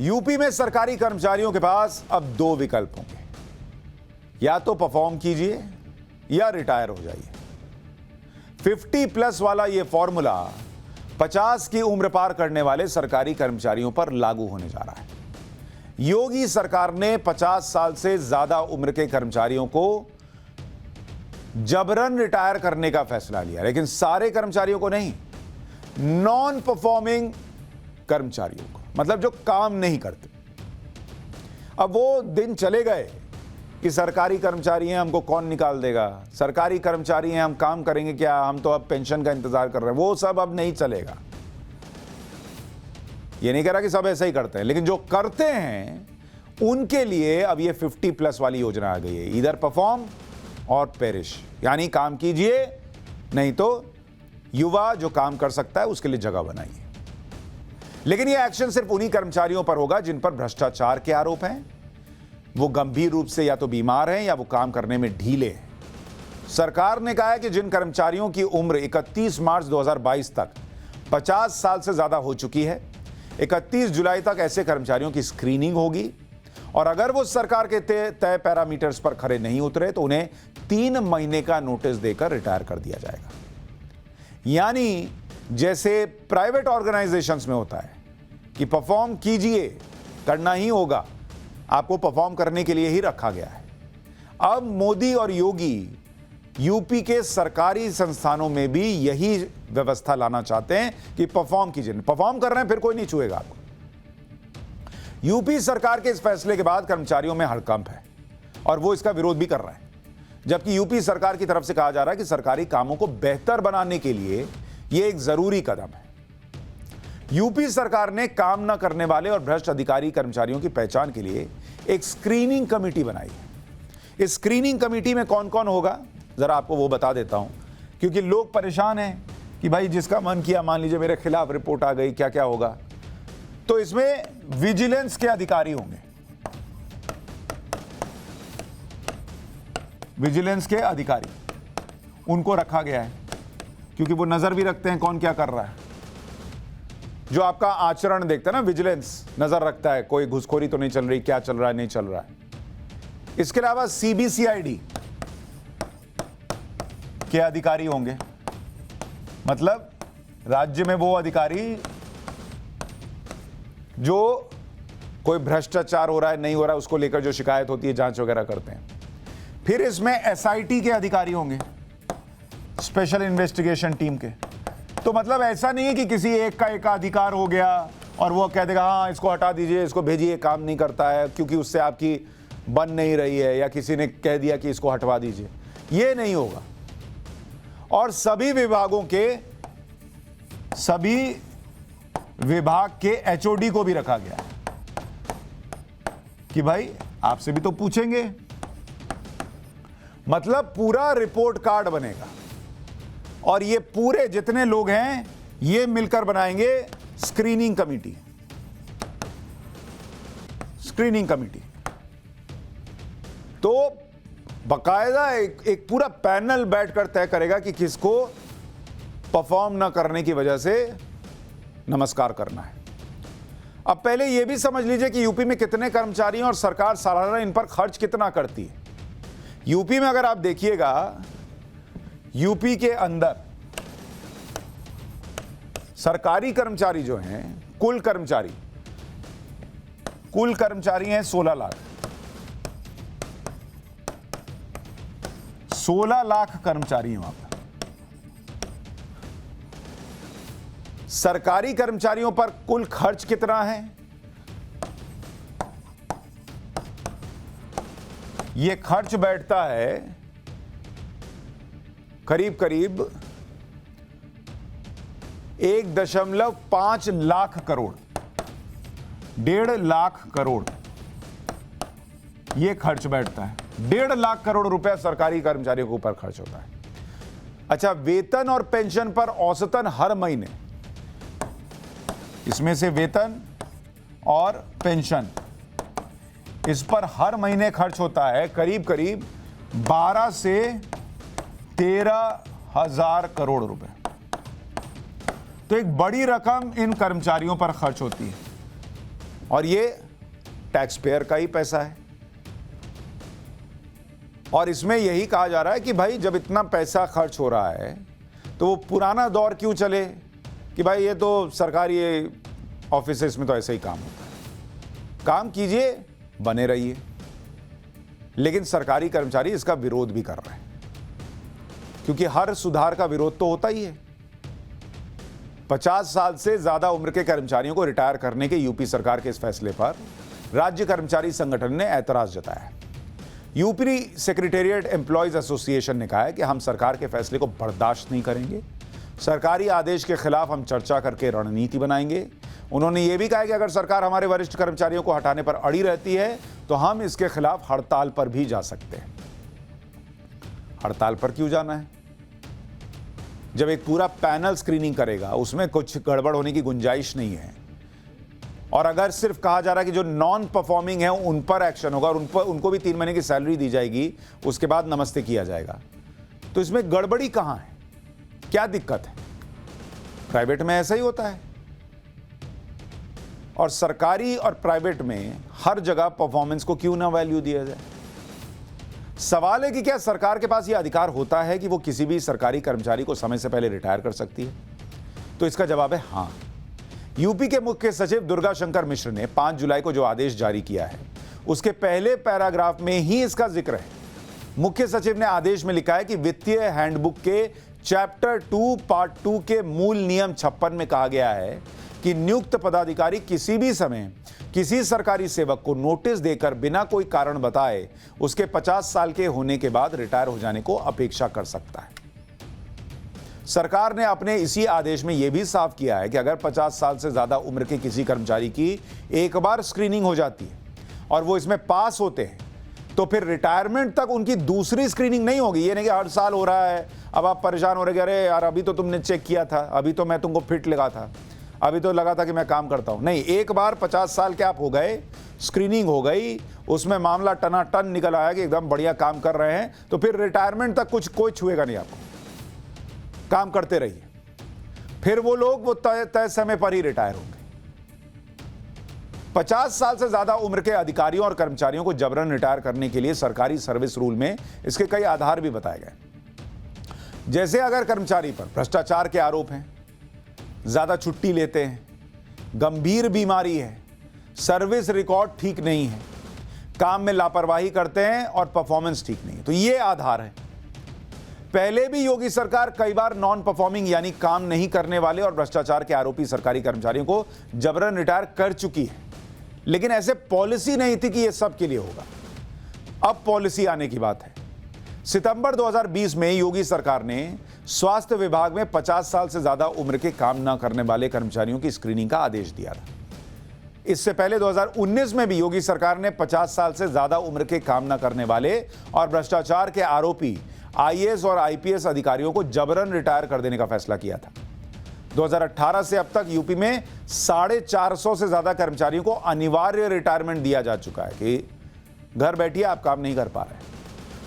UP में सरकारी कर्मचारियों के पास अब दो विकल्प होंगे, या तो परफॉर्म कीजिए या रिटायर हो जाइए। 50+ वाला यह फॉर्मूला 50 की उम्र पार करने वाले सरकारी कर्मचारियों पर लागू होने जा रहा है। योगी सरकार ने 50 साल से ज्यादा उम्र के कर्मचारियों को जबरन रिटायर करने का फैसला लिया, लेकिन सारे कर्मचारियों को नहीं, नॉन परफॉर्मिंग कर्मचारियों को, मतलब जो काम नहीं करते। अब वो दिन चले गए कि सरकारी कर्मचारी हैं, हमको कौन निकाल देगा, सरकारी कर्मचारी हैं, हम काम करेंगे क्या, हम तो अब पेंशन का इंतजार कर रहे हैं। वो सब अब नहीं चलेगा। ये नहीं कह रहा कि सब ऐसा ही करते हैं, लेकिन जो करते हैं उनके लिए अब ये 50+ वाली योजना आ गई है। इधर परफॉर्म और पेरिश, यानी काम कीजिए, नहीं तो युवा जो काम कर सकता है उसके लिए जगह बनाइए। लेकिन यह एक्शन सिर्फ उन्हीं कर्मचारियों पर होगा जिन पर भ्रष्टाचार के आरोप हैं, वो गंभीर रूप से या तो बीमार हैं या वो काम करने में ढीले हैं। सरकार ने कहा है कि जिन कर्मचारियों की उम्र 31 मार्च 2022 तक 50 साल से ज्यादा हो चुकी है, 31 जुलाई तक ऐसे कर्मचारियों की स्क्रीनिंग होगी और अगर वो सरकार के तय पैरामीटर्स पर खरे नहीं उतरे तो उन्हें 3 महीने का नोटिस देकर रिटायर कर दिया जाएगा। यानी जैसे प्राइवेट ऑर्गेनाइजेशंस में होता है कि परफॉर्म कीजिए, करना ही होगा, आपको परफॉर्म करने के लिए ही रखा गया है। अब मोदी और योगी यूपी के सरकारी संस्थानों में भी यही व्यवस्था लाना चाहते हैं कि परफॉर्म कीजिए। परफॉर्म कर रहे हैं फिर कोई नहीं छुएगा आपको। यूपी सरकार के इस फैसले के बाद कर्मचारियों में हड़कंप है और वो इसका विरोध भी कर रहे हैं, जबकि यूपी सरकार की तरफ से कहा जा रहा है कि सरकारी कामों को बेहतर बनाने के लिए यह एक जरूरी कदम है। यूपी सरकार ने काम न करने वाले और भ्रष्ट अधिकारी कर्मचारियों की पहचान के लिए एक स्क्रीनिंग कमेटी बनाई है। इस स्क्रीनिंग कमेटी में कौन कौन होगा, जरा आपको वो बता देता हूं, क्योंकि लोग परेशान हैं कि भाई जिसका मन किया, मान लीजिए मेरे खिलाफ रिपोर्ट आ गई, क्या क्या होगा। तो इसमें विजिलेंस के अधिकारी होंगे, विजिलेंस के अधिकारी उनको रखा गया है क्योंकि वो नजर भी रखते हैं कौन क्या कर रहा है। जो आपका आचरण देखता है ना, विजिलेंस नजर रखता है कोई घुसखोरी तो नहीं चल रही, क्या चल रहा है, नहीं चल रहा है। इसके अलावा CBCID के अधिकारी होंगे, मतलब राज्य में वो अधिकारी जो कोई भ्रष्टाचार हो रहा है नहीं हो रहा है उसको लेकर जो शिकायत होती है, जांच वगैरह करते हैं। फिर इसमें SIT के अधिकारी होंगे, स्पेशल इन्वेस्टिगेशन टीम के। तो मतलब ऐसा नहीं है कि किसी एक का एकाधिकार हो गया और वो कह देगा हाँ इसको हटा दीजिए, इसको भेजिए, काम नहीं करता है क्योंकि उससे आपकी बन नहीं रही है, या किसी ने कह दिया कि इसको हटवा दीजिए। ये नहीं होगा। और सभी विभाग के HOD को भी रखा गया है कि भाई आपसे भी तो पूछेंगे। मतलब पूरा रिपोर्ट कार्ड बनेगा और ये पूरे जितने लोग हैं ये मिलकर बनाएंगे स्क्रीनिंग कमेटी। स्क्रीनिंग कमेटी तो बकायदा एक पूरा पैनल बैठकर तय करेगा कि किसको परफॉर्म ना करने की वजह से नमस्कार करना है। अब पहले यह भी समझ लीजिए कि यूपी में कितने कर्मचारी हैं और सरकार सालाना इन पर खर्च कितना करती है। यूपी में अगर आप देखिएगा, यूपी के अंदर सरकारी कर्मचारी जो हैं, कुल कर्मचारी हैं 16 लाख। 16 लाख कर्मचारी हैं वहां पर। सरकारी कर्मचारियों पर कुल खर्च कितना है, यह खर्च बैठता है करीब 1.5 लाख करोड़, 1.5 लाख करोड़ यह खर्च बैठता है। 1.5 लाख करोड़ रुपया सरकारी कर्मचारियों के ऊपर खर्च होता है। अच्छा, वेतन और पेंशन पर औसतन हर महीने, इसमें से वेतन और पेंशन, इस पर हर महीने खर्च होता है करीब 12 से 13 हजार करोड़ रुपए। तो एक बड़ी रकम इन कर्मचारियों पर खर्च होती है। और ये टैक्स पेयर का ही पैसा है। और इसमें यही कहा जा रहा है कि भाई जब इतना पैसा खर्च हो रहा है तो वो पुराना दौर क्यों चले कि भाई ये तो सरकारी ऑफिसेस में तो ऐसे ही काम होता है। काम कीजिए, बने रहिए, लेकिन सरकारी कर्मचारी इसका विरोध भी कर रहे हैं, क्योंकि हर सुधार का विरोध तो होता ही है। 50 साल से ज्यादा उम्र के कर्मचारियों को रिटायर करने के यूपी सरकार के इस फैसले पर राज्य कर्मचारी संगठन ने ऐतराज जताया है। यूपी सेक्रेटेरिएट एम्प्लॉयज एसोसिएशन ने कहा है कि हम सरकार के फैसले को बर्दाश्त नहीं करेंगे, सरकारी आदेश के खिलाफ हम चर्चा करके रणनीति बनाएंगे। उन्होंने ये भी कहा कि अगर सरकार हमारे वरिष्ठ कर्मचारियों को हटाने पर अड़ी रहती है तो हम इसके खिलाफ हड़ताल पर भी जा सकते हैं। हड़ताल पर क्यों जाना है? जब एक पूरा पैनल स्क्रीनिंग करेगा उसमें कुछ गड़बड़ होने की गुंजाइश नहीं है, और अगर सिर्फ कहा जा रहा है कि जो नॉन परफॉर्मिंग है उन पर एक्शन होगा और उनको भी 3 महीने की सैलरी दी जाएगी, उसके बाद नमस्ते किया जाएगा, तो इसमें गड़बड़ी कहां है? क्या दिक्कत है? प्राइवेट में ऐसा ही होता है, और सरकारी और प्राइवेट में हर जगह परफॉर्मेंस को क्यों ना वैल्यू दिया जाए? सवाल है कि क्या सरकार के पास यह अधिकार होता है कि वो किसी भी सरकारी कर्मचारी को समय से पहले रिटायर कर सकती है? तो इसका जवाब है हां। यूपी के मुख्य सचिव दुर्गा शंकर मिश्र ने 5 जुलाई को जो आदेश जारी किया है उसके पहले पैराग्राफ में ही इसका जिक्र है। मुख्य सचिव ने आदेश में लिखा है कि वित्तीय हैंडबुक के चैप्टर 2 पार्ट 2 के मूल नियम 56 में कहा गया है कि नियुक्त पदाधिकारी किसी भी समय किसी सरकारी सेवक को नोटिस देकर बिना कोई कारण बताए उसके 50 साल के होने के बाद रिटायर हो जाने को अपेक्षा कर सकता है। सरकार ने अपने इसी आदेश में यह भी साफ किया है कि अगर 50 साल से ज्यादा उम्र के किसी कर्मचारी की एक बार स्क्रीनिंग हो जाती है और वो इसमें पास होते हैं तो फिर रिटायरमेंट तक उनकी दूसरी स्क्रीनिंग नहीं होगी। ये नहीं कि हर साल हो रहा है, अब आप परेशान हो रहे, अरे यार अभी तो तुमने चेक किया था, अभी तो मैं तुमको फिट लगा था, अभी तो लगा था कि मैं काम करता हूं। नहीं, एक बार 50 साल के आप हो गए, स्क्रीनिंग हो गई, उसमें मामला टनाटन निकल आया कि एकदम बढ़िया काम कर रहे हैं, तो फिर रिटायरमेंट तक कुछ कोई छुएगा नहीं आपको, काम करते रहिए। फिर वो लोग वो तय समय पर ही रिटायर होंगे। 50 साल से ज्यादा उम्र के अधिकारियों और कर्मचारियों को जबरन रिटायर करने के लिए सरकारी सर्विस रूल में इसके कई आधार भी बताए गए। जैसे अगर कर्मचारी पर भ्रष्टाचार के आरोप हैं, ज्यादा छुट्टी लेते हैं, गंभीर बीमारी है, सर्विस रिकॉर्ड ठीक नहीं है, काम में लापरवाही करते हैं और परफॉर्मेंस ठीक नहीं है, तो ये आधार है। पहले भी योगी सरकार कई बार नॉन परफॉर्मिंग यानी काम नहीं करने वाले और भ्रष्टाचार के आरोपी सरकारी कर्मचारियों को जबरन रिटायर कर चुकी है, लेकिन ऐसे पॉलिसी नहीं थी कि यह सबके लिए होगा। अब पॉलिसी आने की बात है। सितंबर 2020 में योगी सरकार ने स्वास्थ्य विभाग में 50 साल से ज्यादा उम्र के काम न करने वाले कर्मचारियों की स्क्रीनिंग का आदेश दिया था। इससे पहले 2019 में भी योगी सरकार ने 50 साल से ज्यादा उम्र के काम न करने वाले और भ्रष्टाचार के आरोपी आईएएस और आईपीएस अधिकारियों को जबरन रिटायर कर देने का फैसला किया था। 2018 से अब तक यूपी में 450 से ज्यादा कर्मचारियों को अनिवार्य रिटायरमेंट दिया जा चुका है कि घर बैठिए, आप काम नहीं कर पा रहे।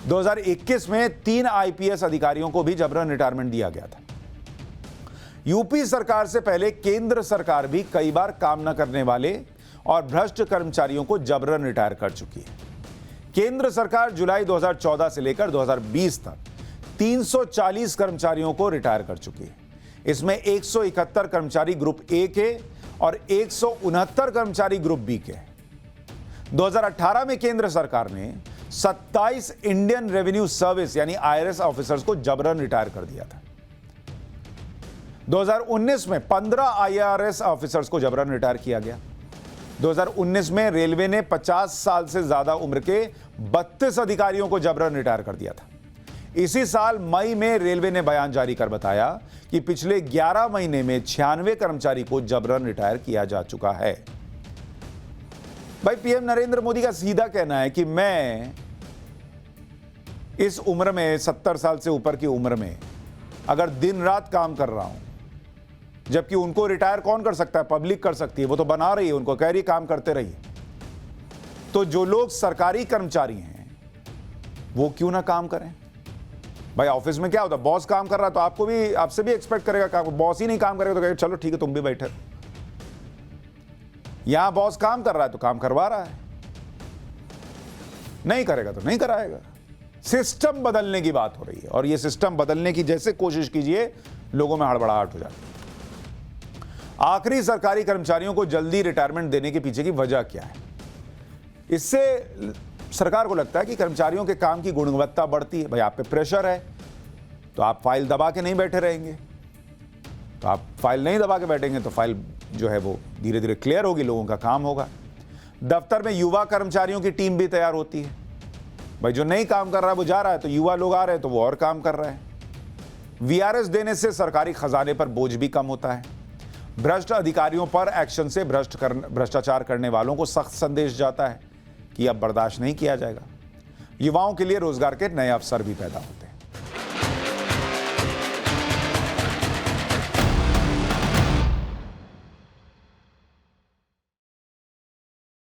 2021 में 3 आईपीएस अधिकारियों को भी जबरन रिटायरमेंट दिया गया था। यूपी सरकार से पहले केंद्र सरकार भी कई बार काम न करने वाले और भ्रष्ट कर्मचारियों को जबरन रिटायर कर चुकी है। केंद्र सरकार जुलाई 2014 से लेकर 2020 तक 340 कर्मचारियों को रिटायर कर चुकी है। इसमें 171 कर्मचारी ग्रुप ए के और 169 कर्मचारी ग्रुप बी के। 2018 में केंद्र सरकार ने 27 इंडियन रेवेन्यू सर्विस यानी आईआरएस ऑफिसर्स को जबरन रिटायर कर दिया था। 2019 में 15 आईआरएस ऑफिसर्स को जबरन रिटायर किया गया। 2019 में रेलवे ने 50 साल से ज्यादा उम्र के 32 अधिकारियों को जबरन रिटायर कर दिया था। इसी साल मई में रेलवे ने बयान जारी कर बताया कि पिछले 11 महीने में 96 कर्मचारी को जबरन रिटायर किया जा चुका है। भाई पीएम नरेंद्र मोदी का सीधा कहना है कि मैं इस उम्र में 70 साल से ऊपर की उम्र में अगर दिन रात काम कर रहा हूं, जबकि उनको रिटायर कौन कर सकता है? पब्लिक कर सकती है, वो तो बना रही है, उनको कह रही काम करते रहिए। तो जो लोग सरकारी कर्मचारी हैं वो क्यों ना काम करें? भाई ऑफिस में क्या होता है, बॉस काम कर रहा है तो आपको भी, आपसे भी एक्सपेक्ट करेगा काम। बॉस ही नहीं काम करेगा तो कहेगा चलो ठीक है तुम भी बैठे। यहां बॉस काम कर रहा है तो काम करवा रहा है, नहीं करेगा तो नहीं कराएगा। सिस्टम बदलने की बात हो रही है और यह सिस्टम बदलने की जैसे कोशिश कीजिए लोगों में हड़बड़ाहट हो जाती है। आखिरी सरकारी कर्मचारियों को जल्दी रिटायरमेंट देने के पीछे की वजह क्या है? इससे सरकार को लगता है कि कर्मचारियों के काम की गुणवत्ता बढ़ती है। भाई आप पे प्रेशर है तो आप फाइल दबा के नहीं बैठे रहेंगे, तो आप फाइल नहीं दबा के बैठेंगे तो फाइल जो है वो धीरे धीरे क्लियर होगी, लोगों का काम होगा। दफ्तर में युवा कर्मचारियों की टीम भी तैयार होती है। भाई जो नहीं काम कर रहा है वो जा रहा है, तो युवा लोग आ रहे हैं तो वो और काम कर रहे हैं। वीआरएस देने से सरकारी खजाने पर बोझ भी कम होता है। भ्रष्ट अधिकारियों पर एक्शन से भ्रष्टाचार करने वालों को सख्त संदेश जाता है कि अब बर्दाश्त नहीं किया जाएगा। युवाओं के लिए रोजगार के नए अवसर भी पैदा होते हैं।